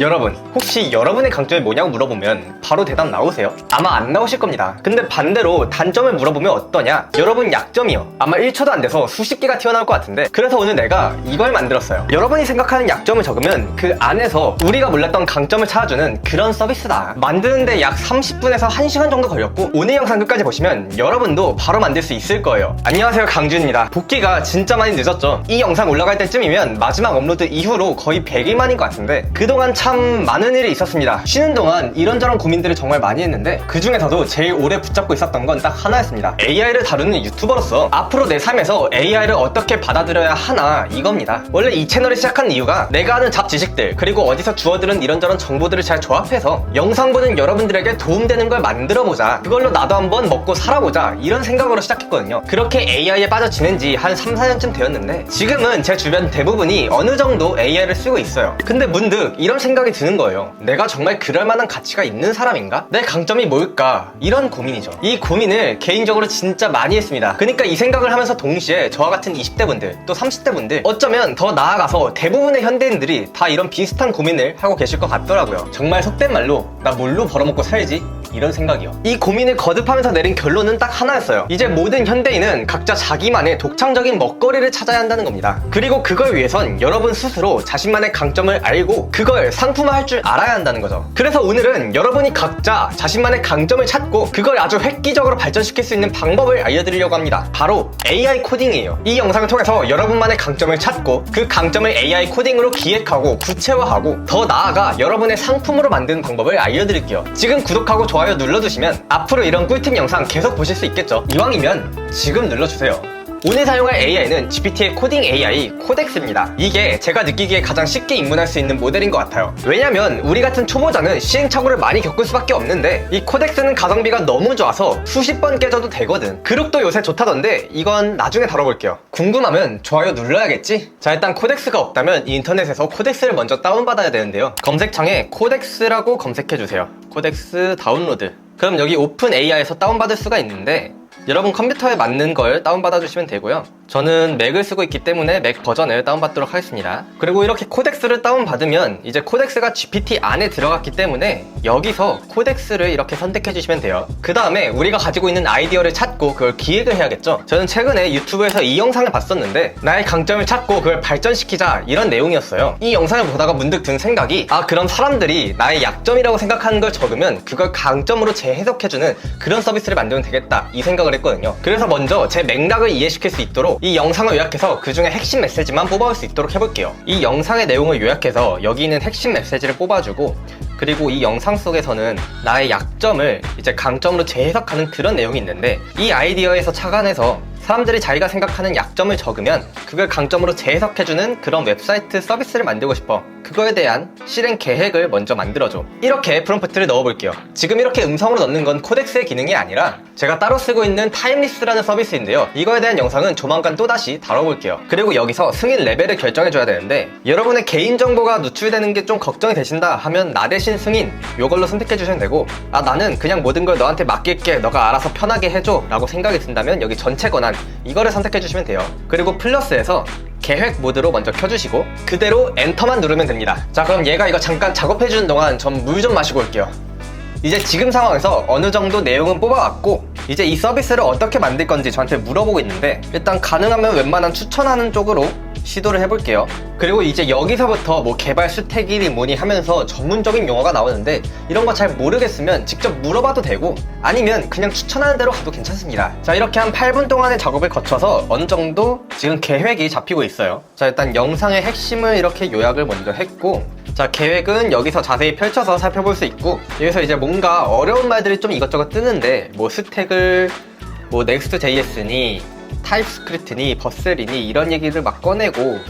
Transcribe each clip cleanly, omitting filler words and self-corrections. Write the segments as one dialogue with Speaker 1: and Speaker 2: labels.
Speaker 1: 여러분, 혹시 여러분의 강점이 뭐냐고 물어보면 바로 대답 나오세요? 아마 안 나오실 겁니다. 근데 반대로 단점을 물어보면 어떠냐? 여러분 약점이요. 아마 1초도 안 돼서 수십 개가 튀어나올 것 같은데, 그래서 오늘 내가 이걸 만들었어요. 여러분이 생각하는 약점을 적으면 그 안에서 우리가 몰랐던 강점을 찾아주는 그런 서비스다. 만드는데 약 30분에서 1시간 정도 걸렸고, 오늘 영상 끝까지 보시면 여러분도 바로 만들 수 있을 거예요. 안녕하세요, 강준입니다. 복귀가 진짜 많이 늦었죠? 이 영상 올라갈 때쯤이면 마지막 업로드 이후로 거의 100일 만인 것 같은데, 그동안 참 많은 일이 있었습니다. 쉬는 동안 이런저런 고민들을 정말 많이 했는데, 그 중에서도 제일 오래 붙잡고 있었던 건 딱 하나였습니다. AI를 다루는 유튜버로서 앞으로 내 삶에서 AI를 어떻게 받아들여야 하나, 이겁니다. 원래 이 채널을 시작한 이유가 내가 아는 잡 지식들, 그리고 어디서 주워들은 이런저런 정보들을 잘 조합해서 영상 보는 여러분들에게 도움되는 걸 만들어보자, 그걸로 나도 한번 먹고 살아보자, 이런 생각으로 시작했거든요. 그렇게 AI에 빠져 지낸 지 한 3, 4년쯤 되었는데, 지금은 제 주변 대부분이 어느 정도 AI를 쓰고 있어요. 근데 문득 이런 생각이 드는 거예요. 내가 정말 그럴 만한 가치가 있는 사람인가? 내 강점이 뭘까? 이런 고민이죠. 이 고민을 개인적으로 진짜 많이 했습니다. 그러니까 이 생각을 하면서 동시에 저와 같은 20대 분들, 또 30대 분들, 어쩌면 더 나아가서 대부분의 현대인들이 다 이런 비슷한 고민을 하고 계실 것 같더라고요. 정말 속된 말로 나 뭘로 벌어먹고 살지? 이런 생각이요. 이 고민을 거듭하면서 내린 결론은 딱 하나였어요. 이제 모든 현대인은 각자 자기만의 독창적인 먹거리를 찾아야 한다는 겁니다. 그리고 그걸 위해선 여러분 스스로 자신만의 강점을 알고 그걸 상품화할 줄 알아야 한다는 거죠. 그래서 오늘은 여러분이 각자 자신만의 강점을 찾고 그걸 아주 획기적으로 발전시킬 수 있는 방법을 알려드리려고 합니다. 바로 AI 코딩이에요. 이 영상을 통해서 여러분만의 강점을 찾고 그 강점을 AI 코딩으로 기획하고 구체화하고 더 나아가 여러분의 상품으로 만드는 방법을 알려드릴게요. 지금 구독하고 좋아요 눌러주시면 앞으로 이런 꿀팁 영상 계속 보실 수 있겠죠? 이왕이면 지금 눌러주세요. 오늘 사용할 AI는 GPT의 코딩 AI 코덱스입니다. 이게 제가 느끼기에 가장 쉽게 입문할 수 있는 모델인 것 같아요. 왜냐면 우리 같은 초보자는 시행착오를 많이 겪을 수밖에 없는데, 이 코덱스는 가성비가 너무 좋아서 수십 번 깨져도 되거든. 그룹도 요새 좋다던데 이건 나중에 다뤄볼게요. 궁금하면 좋아요 눌러야겠지? 자, 일단 코덱스가 없다면 인터넷에서 코덱스를 먼저 다운받아야 되는데요. 검색창에 코덱스라고 검색해주세요. 코덱스 다운로드. 그럼 여기 오픈 AI에서 다운받을 수가 있는데, 여러분 컴퓨터에 맞는 걸 다운받아 주시면 되고요. 저는 맥을 쓰고 있기 때문에 맥 버전을 다운받도록 하겠습니다. 그리고 이렇게 코덱스를 다운받으면 이제 코덱스가 GPT 안에 들어갔기 때문에 여기서 코덱스를 이렇게 선택해 주시면 돼요. 그 다음에 우리가 가지고 있는 아이디어를 찾고 그걸 기획을 해야겠죠. 저는 최근에 유튜브에서 이 영상을 봤었는데, 나의 강점을 찾고 그걸 발전시키자, 이런 내용이었어요. 이 영상을 보다가 문득 든 생각이, 아, 그럼 사람들이 나의 약점이라고 생각하는 걸 적으면 그걸 강점으로 재해석해주는 그런 서비스를 만들면 되겠다, 이 생각을 했거든요. 그래서 먼저 제 맥락을 이해시킬 수 있도록 이 영상을 요약해서 그 중에 핵심 메시지만 뽑아올 수 있도록 해볼게요. 이 영상의 내용을 요약해서 여기 있는 핵심 메시지를 뽑아주고, 그리고 이 영상 속에서는 나의 약점을 이제 강점으로 재해석하는 그런 내용이 있는데, 이 아이디어에서 착안해서 사람들이 자기가 생각하는 약점을 적으면 그걸 강점으로 재해석해주는 그런 웹사이트 서비스를 만들고 싶어. 그거에 대한 실행 계획을 먼저 만들어줘. 이렇게 프롬프트를 넣어볼게요. 지금 이렇게 음성으로 넣는 건 코덱스의 기능이 아니라 제가 따로 쓰고 있는 타임리스라는 서비스인데요. 이거에 대한 영상은 조만간 또다시 다뤄볼게요. 그리고 여기서 승인 레벨을 결정해줘야 되는데, 여러분의 개인정보가 노출되는 게 좀 걱정이 되신다 하면 나 대신 승인, 요걸로 선택해주시면 되고, 아, 나는 그냥 모든 걸 너한테 맡길게, 너가 알아서 편하게 해줘 라고 생각이 든다면 여기 전체 권한, 이거를 선택해주시면 돼요. 그리고 플러스에서 계획 모드로 먼저 켜주시고 그대로 엔터만 누르면 됩니다. 자, 그럼 얘가 이거 잠깐 작업해주는 동안 전 물 좀 마시고 올게요. 이제 지금 상황에서 어느 정도 내용은 뽑아왔고, 이제 이 서비스를 어떻게 만들 건지 저한테 물어보고 있는데, 일단 가능하면 웬만한 추천하는 쪽으로 시도를 해볼게요. 그리고 이제 여기서부터 뭐 개발 수택이니 뭐니 하면서 전문적인 용어가 나오는데, 이런 거 잘 모르겠으면 직접 물어봐도 되고, 아니면 그냥 추천하는 대로 가도 괜찮습니다. 자, 이렇게 한 8분 동안의 작업을 거쳐서 어느 정도 지금 계획이 잡히고 있어요. 자, 일단 영상의 핵심을 이렇게 요약을 먼저 했고, 자, 계획은 여기서 자세히 펼쳐서 살펴볼 수 있고, 여기서 이제 뭔가 어려운 말들이 좀 이것저것 뜨는데, 뭐 스택을 뭐 Next.js니 타입스크립트니 버셀이니 이런 얘기를 막 꺼내고,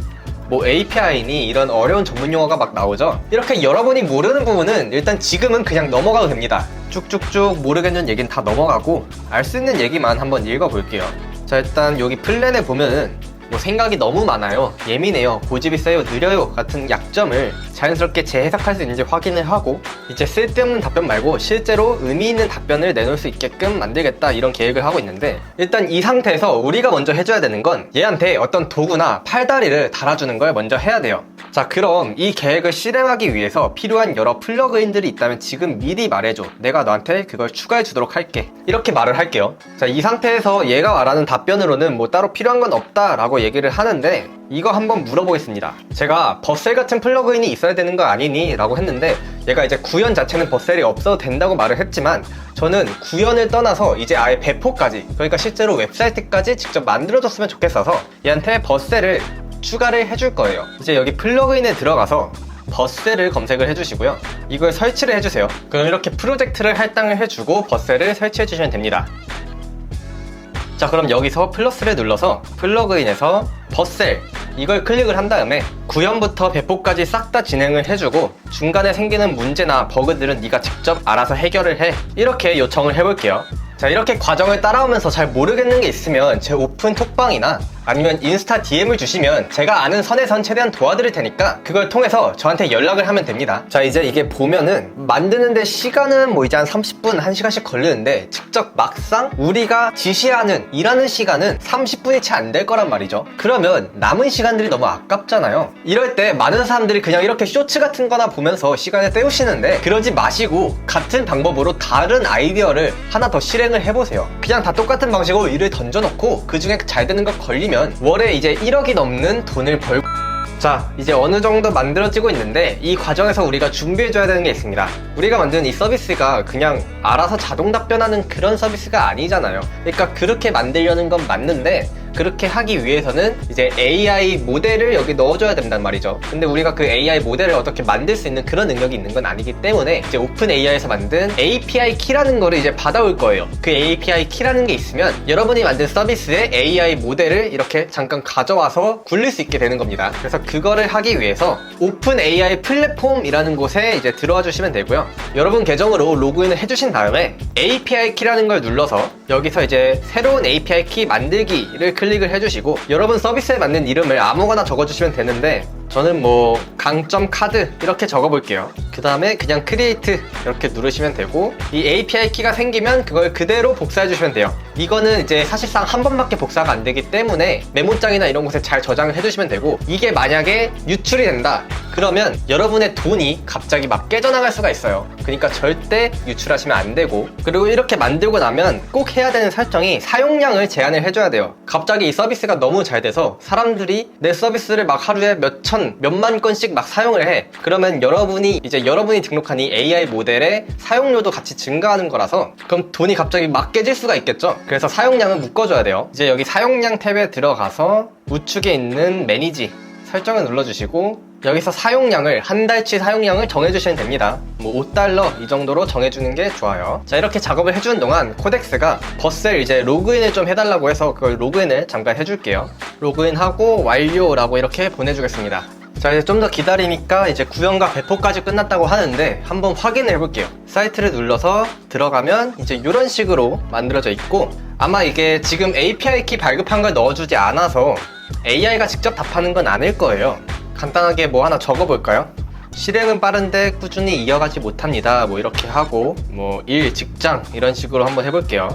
Speaker 1: 뭐 API니 이런 어려운 전문 용어가 막 나오죠. 이렇게 여러분이 모르는 부분은 일단 지금은 그냥 넘어가도 됩니다. 쭉쭉쭉 모르겠는 얘기는 다 넘어가고 알 수 있는 얘기만 한번 읽어볼게요. 자, 일단 여기 플랜에 보면은 뭐 생각이 너무 많아요, 예민해요, 고집이 세요, 느려요 같은 약점을 자연스럽게 재해석할 수 있는지 확인을 하고, 이제 쓸데없는 답변 말고 실제로 의미 있는 답변을 내놓을 수 있게끔 만들겠다, 이런 계획을 하고 있는데, 일단 이 상태에서 우리가 먼저 해줘야 되는 건 얘한테 어떤 도구나 팔다리를 달아주는 걸 먼저 해야 돼요. 자, 그럼 이 계획을 실행하기 위해서 필요한 여러 플러그인들이 있다면 지금 미리 말해줘. 내가 너한테 그걸 추가해 주도록 할게. 이렇게 말을 할게요. 자, 이 상태에서 얘가 말하는 답변으로는 뭐 따로 필요한 건 없다 라고 얘기를 하는데, 이거 한번 물어보겠습니다. 제가 버셀 같은 플러그인이 있어야 되는 거 아니니? 라고 했는데, 얘가 이제 구현 자체는 버셀이 없어도 된다고 말을 했지만, 저는 구현을 떠나서 이제 아예 배포까지, 그러니까 실제로 웹사이트까지 직접 만들어줬으면 좋겠어서 얘한테 버셀을 추가를 해줄 거예요. 이제 여기 플러그인에 들어가서 버셀을 검색을 해주시고요. 이걸 설치를 해주세요. 그럼 이렇게 프로젝트를 할당을 해주고 버셀을 설치해 주시면 됩니다. 자, 그럼 여기서 플러스를 눌러서 플러그인에서 버셀 이걸 클릭을 한 다음에 구현부터 배포까지 싹 다 진행을 해주고 중간에 생기는 문제나 버그들은 네가 직접 알아서 해결을 해, 이렇게 요청을 해볼게요. 자, 이렇게 과정을 따라오면서 잘 모르겠는 게 있으면 제 오픈 톡방이나 아니면 인스타 DM을 주시면 제가 아는 선에선 최대한 도와드릴 테니까 그걸 통해서 저한테 연락을 하면 됩니다. 자, 이제 이게 보면은 만드는데 시간은 뭐 이제 한 30분, 1시간씩 걸리는데 직접 막상 우리가 지시하는 일하는 시간은 30분이 채 안 될 거란 말이죠. 그러면 남은 시간들이 너무 아깝잖아요. 이럴 때 많은 사람들이 그냥 이렇게 쇼츠 같은 거나 보면서 시간을 때우시는데, 그러지 마시고 같은 방법으로 다른 아이디어를 하나 더 실행을 해보세요. 그냥 다 똑같은 방식으로 일을 던져놓고 그 중에 잘 되는 거 걸리면 월에 이제 1억이 넘는 돈을 벌고. 자, 이제 어느 정도 만들어지고 있는데 이 과정에서 우리가 준비해줘야 되는 게 있습니다. 우리가 만드는 이 서비스가 그냥 알아서 자동 답변하는 그런 서비스가 아니잖아요. 그러니까 그렇게 만들려는 건 맞는데, 그렇게 하기 위해서는 이제 AI 모델을 여기 넣어줘야 된단 말이죠. 근데 우리가 그 AI 모델을 어떻게 만들 수 있는 그런 능력이 있는 건 아니기 때문에 이제 오픈 AI에서 만든 API 키라는 거를 이제 받아올 거예요. 그 API 키라는 게 있으면 여러분이 만든 서비스의 AI 모델을 이렇게 잠깐 가져와서 굴릴 수 있게 되는 겁니다. 그래서 그거를 하기 위해서 오픈 AI 플랫폼이라는 곳에 이제 들어와 주시면 되고요. 여러분 계정으로 로그인을 해주신 다음에 API 키라는 걸 눌러서 여기서 이제 새로운 API 키 만들기를 클릭을 해주시고 여러분 서비스에 맞는 이름을 아무거나 적어주시면 되는데, 저는 뭐 강점 카드 이렇게 적어볼게요. 그 다음에 그냥 크리에이트 이렇게 누르시면 되고, 이 API 키가 생기면 그걸 그대로 복사해 주시면 돼요. 이거는 이제 사실상 한 번밖에 복사가 안 되기 때문에 메모장이나 이런 곳에 잘 저장을 해주시면 되고, 이게 만약에 유출이 된다 그러면 여러분의 돈이 갑자기 막 깨져나갈 수가 있어요. 그러니까 절대 유출하시면 안 되고, 그리고 이렇게 만들고 나면 꼭 해야 되는 설정이 사용량을 제한을 해줘야 돼요. 갑자기 이 서비스가 너무 잘 돼서 사람들이 내 서비스를 막 하루에 몇만 건씩 막 사용을 해. 그러면 여러분이 등록한 이 AI 모델의 사용료도 같이 증가하는 거라서 그럼 돈이 갑자기 막 깨질 수가 있겠죠. 그래서 사용량은 묶어줘야 돼요. 이제 여기 사용량 탭에 들어가서 우측에 있는 매니지 설정을 눌러주시고, 여기서 사용량을 한 달치 사용량을 정해주시면 됩니다. 뭐 $5 이 정도로 정해주는 게 좋아요. 자, 이렇게 작업을 해주는 동안 코덱스가 버셀 이제 로그인을 좀 해달라고 해서 그걸 로그인을 잠깐 해줄게요. 로그인하고 완료라고 이렇게 보내주겠습니다. 자, 이제 좀 더 기다리니까 이제 구현과 배포까지 끝났다고 하는데 한번 확인을 해볼게요. 사이트를 눌러서 들어가면 이제 이런 식으로 만들어져 있고, 아마 이게 지금 API 키 발급한 걸 넣어주지 않아서 AI가 직접 답하는 건 아닐 거예요. 간단하게 뭐 하나 적어볼까요? 실행은 빠른데 꾸준히 이어가지 못합니다. 뭐 이렇게 하고, 뭐 일, 직장 이런 식으로 한번 해볼게요.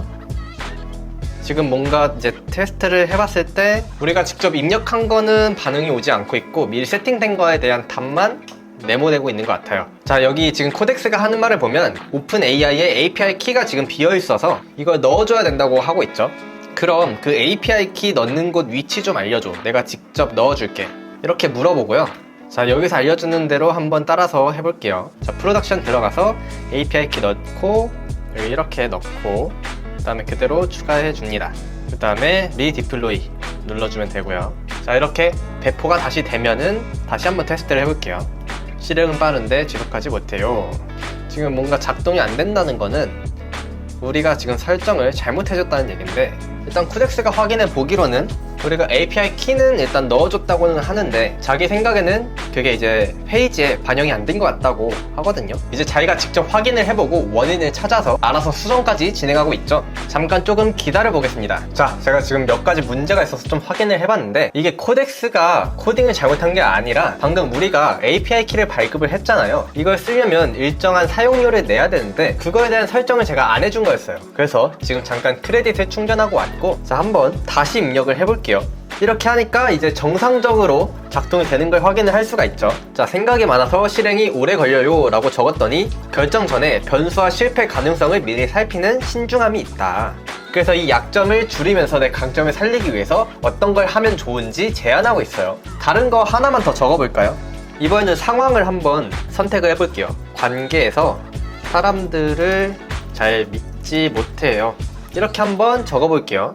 Speaker 1: 지금 뭔가 이제 테스트를 해봤을 때 우리가 직접 입력한 거는 반응이 오지 않고 있고, 미리 세팅된 거에 대한 답만 메모되고 있는 것 같아요. 자, 여기 지금 코덱스가 하는 말을 보면 오픈 AI의 API 키가 지금 비어 있어서 이걸 넣어줘야 된다고 하고 있죠. 그럼 그 API 키 넣는 곳 위치 좀 알려줘. 내가 직접 넣어줄게. 이렇게 물어보고요. 자, 여기서 알려주는 대로 한번 따라서 해볼게요. 자, 프로덕션 들어가서 API 키 넣고, 여기 이렇게 넣고, 그 다음에 그대로 추가해 줍니다. 그 다음에 리디플로이 눌러주면 되고요. 자, 이렇게 배포가 다시 되면은 다시 한번 테스트를 해볼게요. 실행은 빠른데 지속하지 못해요. 지금 뭔가 작동이 안 된다는 거는 우리가 지금 설정을 잘못해줬다는 얘기인데, 일단 코덱스가 확인해 보기로는 우리가 API 키는 일단 넣어줬다고는 하는데 자기 생각에는 그게 이제 페이지에 반영이 안 된 것 같다고 하거든요. 이제 자기가 직접 확인을 해보고 원인을 찾아서 알아서 수정까지 진행하고 있죠. 잠깐 조금 기다려 보겠습니다. 자, 제가 지금 몇 가지 문제가 있어서 좀 확인을 해봤는데, 이게 코덱스가 코딩을 잘못한 게 아니라 방금 우리가 API 키를 발급을 했잖아요. 이걸 쓰려면 일정한 사용료를 내야 되는데 그거에 대한 설정을 제가 안 해준 거였어요. 그래서 지금 잠깐 크레딧을 충전하고 왔고, 자, 한번 다시 입력을 해볼게요. 이렇게 하니까 이제 정상적으로 작동이 되는 걸 확인을 할 수가 있죠. 자, 생각이 많아서 실행이 오래 걸려요 라고 적었더니 결정 전에 변수와 실패 가능성을 미리 살피는 신중함이 있다. 그래서 이 약점을 줄이면서 내 강점을 살리기 위해서 어떤 걸 하면 좋은지 제안하고 있어요. 다른 거 하나만 더 적어볼까요? 이번에는 상황을 한번 선택을 해볼게요. 관계에서 사람들을 잘 믿지 못해요. 이렇게 한번 적어볼게요.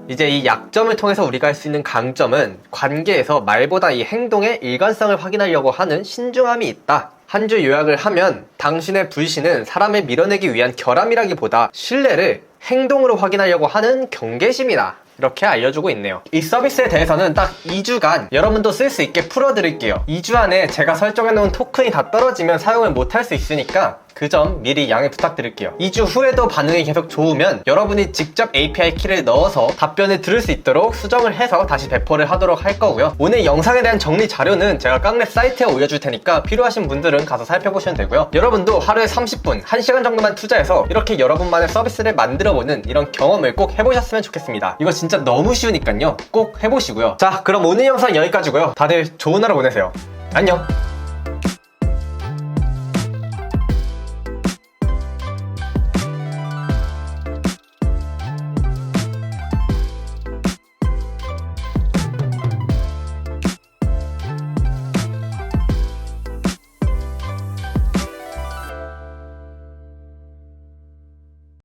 Speaker 1: 이제 이 약점을 통해서 우리가 할 수 있는 강점은 관계에서 말보다 이 행동의 일관성을 확인하려고 하는 신중함이 있다. 한 줄 요약을 하면 당신의 불신은 사람을 밀어내기 위한 결함이라기보다 신뢰를 행동으로 확인하려고 하는 경계심이다. 이렇게 알려주고 있네요. 이 서비스에 대해서는 딱 2주간 여러분도 쓸 수 있게 풀어드릴게요. 2주 안에 제가 설정해놓은 토큰이 다 떨어지면 사용을 못할 수 있으니까 그 점 미리 양해 부탁드릴게요. 2주 후에도 반응이 계속 좋으면 여러분이 직접 API 키를 넣어서 답변을 들을 수 있도록 수정을 해서 다시 배포를 하도록 할 거고요. 오늘 영상에 대한 정리 자료는 제가 깡랩 사이트에 올려줄 테니까 필요하신 분들은 가서 살펴보시면 되고요. 여러분도 하루에 30분, 1시간 정도만 투자해서 이렇게 여러분만의 서비스를 만들어보는 이런 경험을 꼭 해보셨으면 좋겠습니다. 이거 진짜 너무 쉬우니까요. 꼭 해보시고요. 자, 그럼 오늘 영상 여기까지고요. 다들 좋은 하루 보내세요. 안녕!